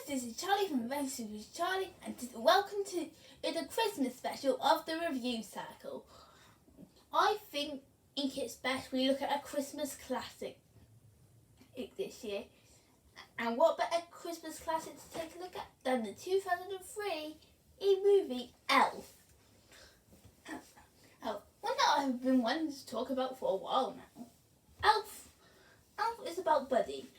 this is Charlie from Adventures with Charlie, and welcome to the Christmas special of the Review Circle. I think it's best we look at a Christmas classic this year. And what better Christmas classic to take a look at than the 2003 movie Elf. One that I've been wanting to talk about for a while now. Elf is about Buddy,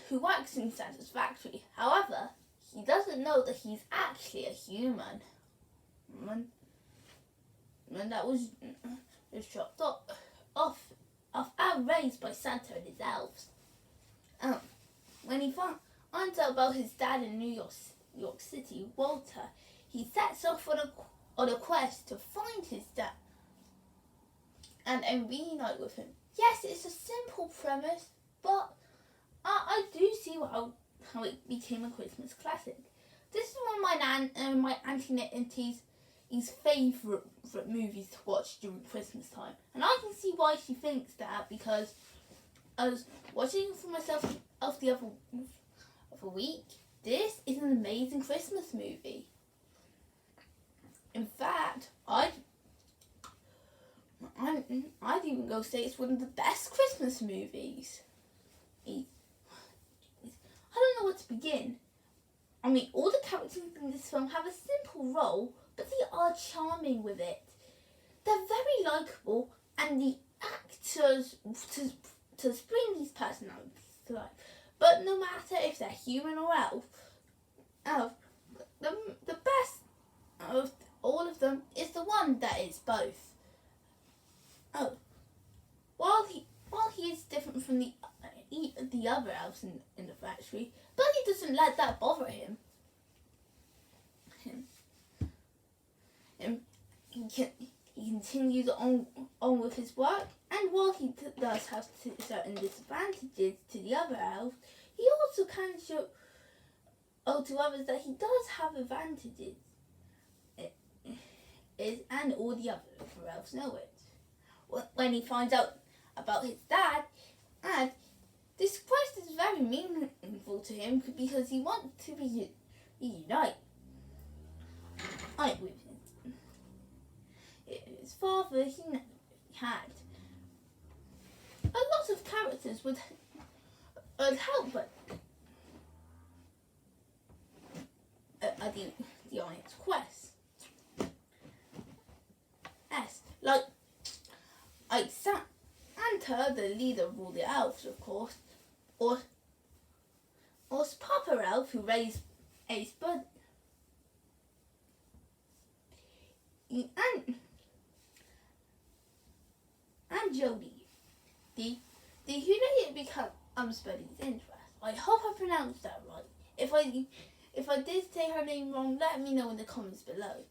who works in Santa's factory. However, he doesn't know that he's actually a human. And that was chopped off and raised by Santa and his elves. When he finds out about his dad in New York City, Walter, he sets off on a quest to find his dad and reunite with him. Yes, it's a simple premise, but I do see how it became a Christmas classic. This is one of my Auntie Auntie's favourite movies to watch during Christmas time. And I can see why she thinks that, because I was watching it for myself the other week. This is an amazing Christmas movie. In fact, I'd even go say it's one of the best Christmas movies. I don't know where to begin. I mean, all the characters in this film have a simple role, but they are charming with it. They're very likeable, and the actors to bring these personalities to life. But no matter if they're human or elf, the best of all of them is the one that is both. While he is different from the other elves in the factory, Buddy doesn't let that bother him. He continues on with his work, and while he does have certain disadvantages to the other elves, he also can show to others that he does have advantages. And all the other elves know it. When he finds out about his dad, and this quest is very meaningful to him because he wants to be unite with his father. He had a lot of characters would help, but on its quest. Yes, like Santa, the leader of all the elves, of course, or Papa Elf, who raised Buddy, and Jody, the who later becomes Buddy's interest. I hope I pronounced that right. If I did say her name wrong, let me know in the comments below.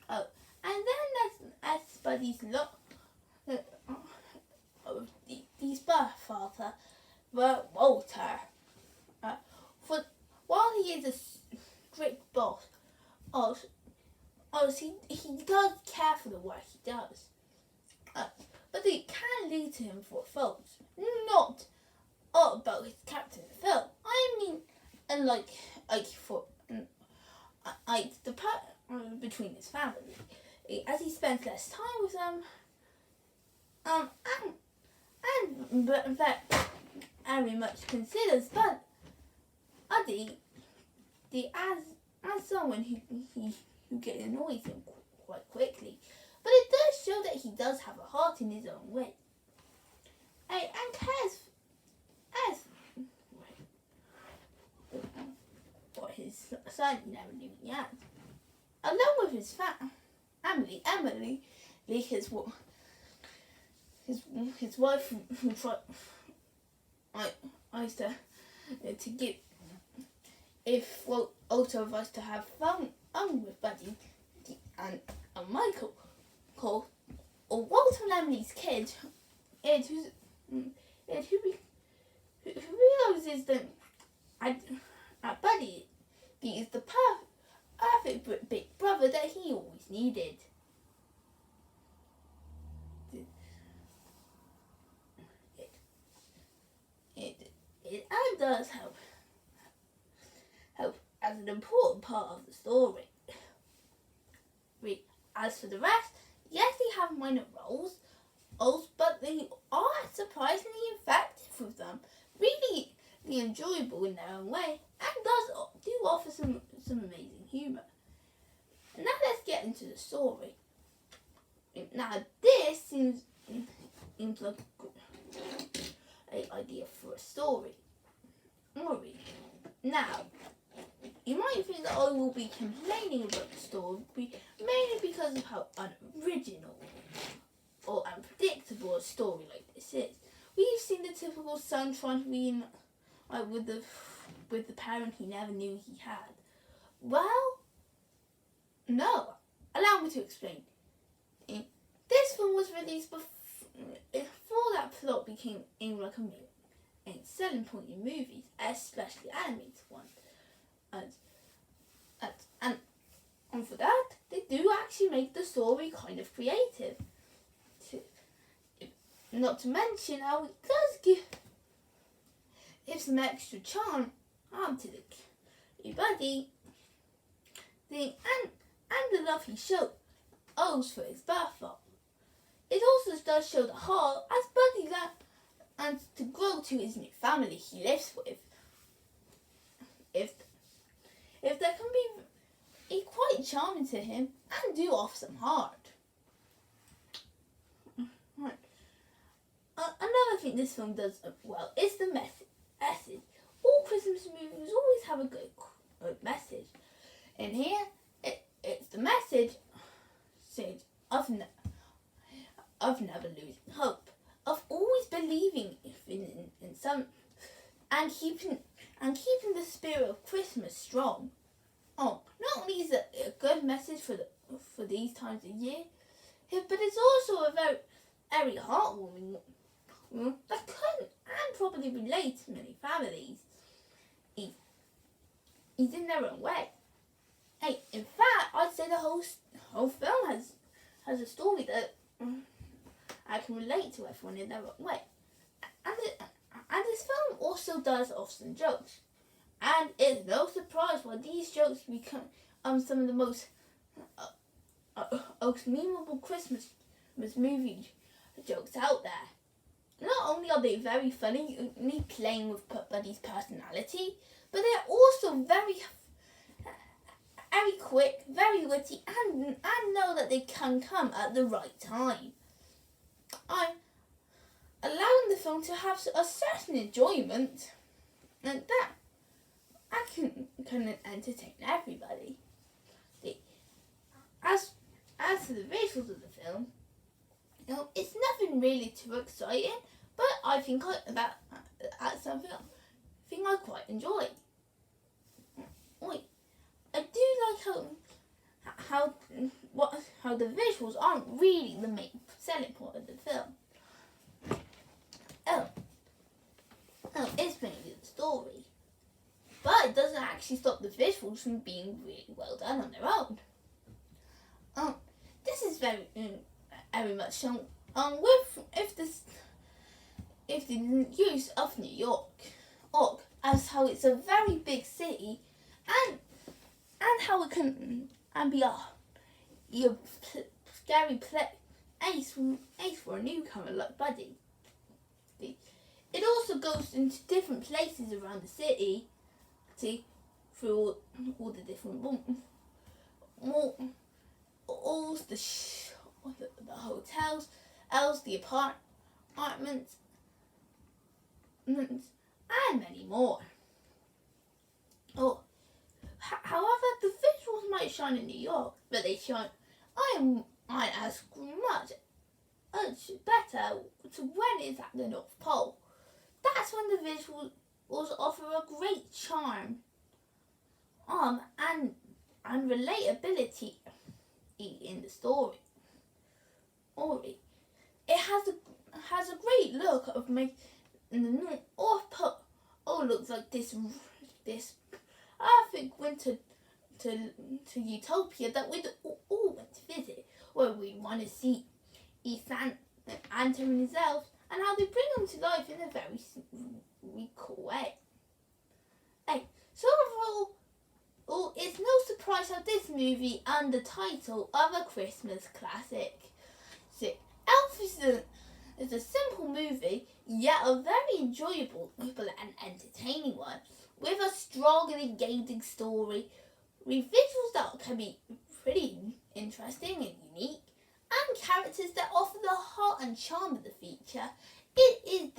And then as Buddy's his birth father, Walter. While he is a strict boss, he does care for the work he does. But it can lead to him for faults, not about his character in the film. I mean, the part between his family, as he spends less time with them, and that very much considers Buddy as someone who gets annoyed him quite quickly. But it does show that he does have a heart in his own way, and cares what his son never knew he had. Along with his family, Emily, his wife, who tries to give, if Walter was to have fun with Buddy and Michael, or Walter and Emily's kid, Ed, who realizes that Buddy is the perfect big brother that he always needed. It does help as an important part of the story. As for the rest, yes, they have minor roles, but they are surprisingly effective with them, really enjoyable in their own way, and do offer some amazing humour. Now let's get into the story. Now this seems like an idea for a story. Now, you might think that I will be complaining about the story mainly because of how unoriginal or unpredictable a story like this is. We've seen the typical son trying to be with the parent he never knew he had. Well, no. Allow me to explain. This film was released before that plot became like a selling point in movies, especially animated ones. And for that, they do actually make the story kind of creative. Not to mention how it does give some extra charm to the buddy thing and the love he owes for his birthday. It also does show the heart as Buddy and to grow to his new family he lives with. If there can be quite charming to him and do offer some heart. Right. Another thing this film does well is the message. All Christmas movies always have a good message. In here, it's the message of never losing hope, of always believing in some, and keeping the spirit of Christmas strong. Not only is it a good message for these times of year, but it's also a very heartwarming one that can and probably relate to many families. He's in their own way. In fact, I'd say the whole film has a story that I can relate to everyone in their own way. And this film also does offer some jokes. And it's no surprise why these jokes become some of the most memeable Christmas movie jokes out there. Not only are they very funny, playing with Buddy's personality, but they're also very quick, very witty, and know that they can come at the right time. I'm allowing the film to have a certain enjoyment, and that can entertain everybody. As for the visuals of the film, it's nothing really too exciting, but I think that's something I quite enjoy. I do like how the visuals aren't really the main selling point of the film. It's mainly the story, but it doesn't actually stop the visuals from being really well done on their own. This is very much shown if the use of New York as how it's a very big city and how it can be a scary place for a newcomer like Buddy. It also goes into different places around the city, through all the different malls, the hotels, the apartments, and many more. However, the visuals might shine in New York, but they shine as much better to when it's at the North Pole. That's when the visuals offer a great charm and relatability in the story. It has a great look of making the North Pole looks like this perfect winter to utopia that we'd all want to visit, where we want to see Santa and his elves and how they bring them to life in a very cool way. movie and the title of a Christmas classic. So, Elf is a simple movie, yet a very enjoyable and entertaining one, with a strong and engaging story, with visuals that can be pretty interesting and unique, and characters that offer the heart and charm of the feature. It is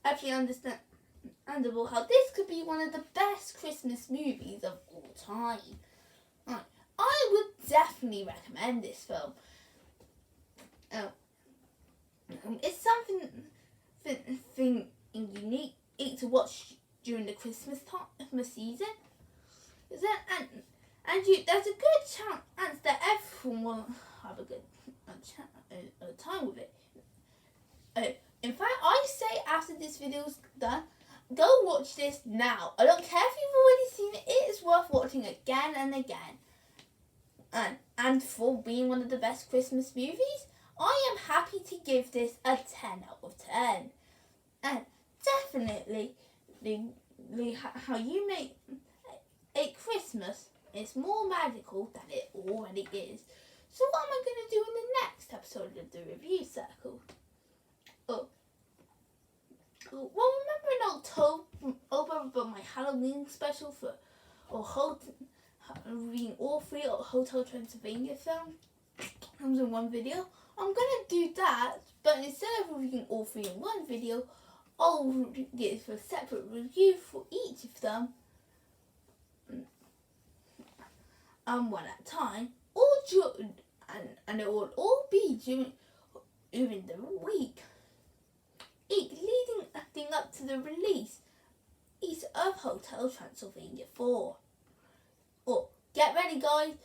actually understandable how this could be one of the best Christmas movies of all time. I would definitely recommend this film. It's something unique to watch during the Christmas season. There's a good chance that everyone will have a good time with it. In fact, I say after this video's done, go watch this now. I don't care if you've already seen it. It is worth watching again and again. And for being one of the best Christmas movies, I am happy to give this a 10 out of 10. And definitely, how you make a Christmas is more magical than it already is. So what am I going to do in the next episode of the Review Circle? Well, remember in October my Halloween special for reading all 3 Hotel Transylvania films comes in one video? I'm going to do that, but instead of reading all 3 in one video, I'll give a separate review for each of them, one at a time, and it will all be during the week, leading up to the release of Hotel Transylvania 4. Get ready, guys,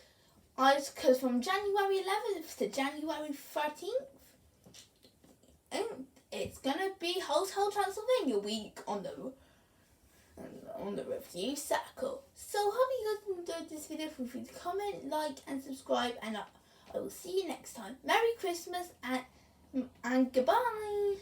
because from January 11th to January 13th, it's gonna be Hotel Transylvania week on the Review Circle. So hope you guys enjoyed this video. Feel free to comment, like, and subscribe, and I will see you next time. Merry Christmas and goodbye.